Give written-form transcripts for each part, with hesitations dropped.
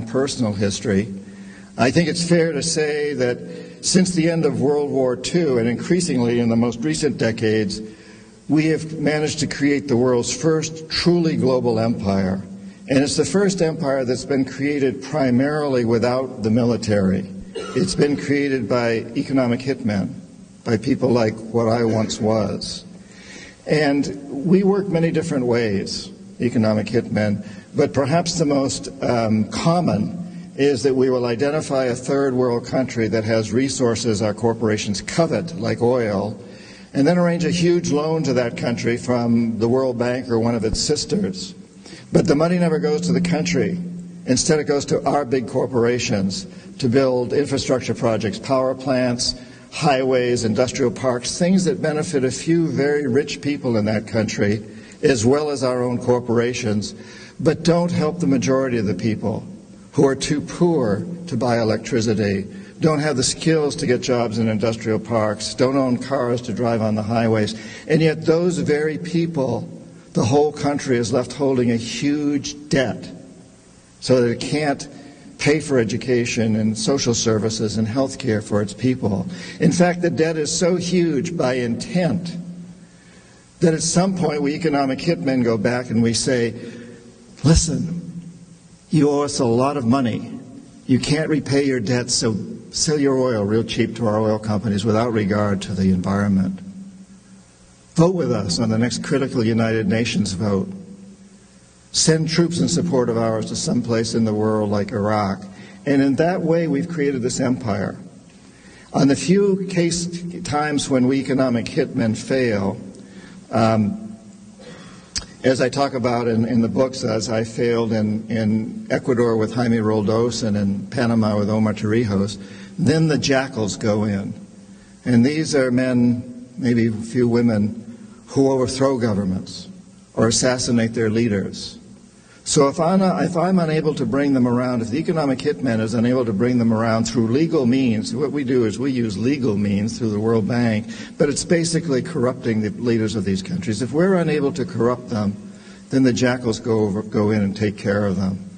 personal history, I think it's fair to say that since the end of World War II, and increasingly in the most recent decades, we have managed to create the world's first truly global empire. And it's the first empire that's been created primarily without the military. It's been created by economic hitmen, by people like what I once was. And we work many different ways, economic hitmen, but perhaps the most common is that we will identify a third world country that has resources our corporations covet, like oil, and then arrange a huge loan to that country from the World Bank or one of its sisters. But the money never goes to the country. Instead, it goes to our big corporations to build infrastructure projects, power plants, highways, industrial parks, things that benefit a few very rich people in that country, as well as our own corporations, but don't help the majority of the people who are too poor to buy electricity, don't have the skills to get jobs in industrial parks, don't own cars to drive on the highways. And yet those very people, the whole country is left holding a huge debt so that it can't pay for education and social services and health care for its people. In fact, the debt is so huge by intent that at some point we economic hitmen go back and we say, listen, you owe us a lot of money. You can't repay your debt, so sell your oil real cheap to our oil companies without regard to the environment. Vote with us on the next critical United Nations vote. Send troops in support of ours to some place in the world like Iraq. And in that way, we've created this empire. On the few times when we economic hitmen fail, as I talk about in the books, as I failed in Ecuador with Jaime Roldos and in Panama with Omar Torrijos, then the jackals go in. And these are men, maybe a few women, who overthrow governments or assassinate their leaders. So if I'm unable to bring them around, if the economic hitman is unable to bring them around through legal means, what we do is we use legal means through the World Bank, but it's basically corrupting the leaders of these countries. If we're unable to corrupt them, then the jackals go in and take care of them.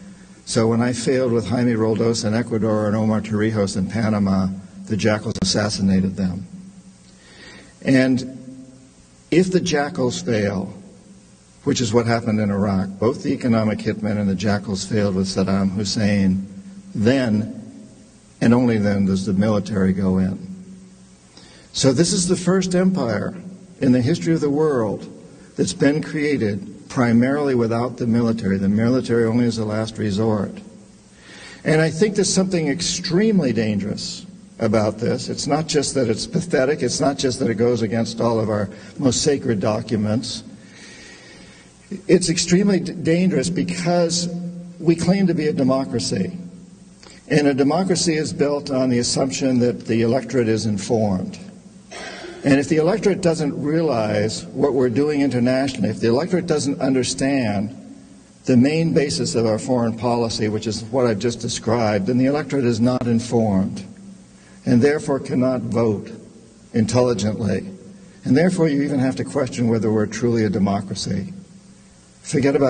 So when I failed with Jaime Roldos in Ecuador and Omar Torrijos in Panama, the jackals assassinated them. And if the jackals fail, which is what happened in Iraq, both the economic hitmen and the jackals failed with Saddam Hussein, then, and only then, does the military go in. So this is the first empire in the history of the world that's been created primarily without the military. The military only as a last resort. And I think there's something extremely dangerous about this. It's not just that it's pathetic. It's not just that it goes against all of our most sacred documents. It's extremely dangerous because we claim to be a democracy. And a democracy is built on the assumption that the electorate is informed. And if the electorate doesn't realize what we're doing internationally, if the electorate doesn't understand the main basis of our foreign policy, which is what I've just described, then the electorate is not informed and therefore cannot vote intelligently. And therefore you even have to question whether we're truly a democracy. Forget about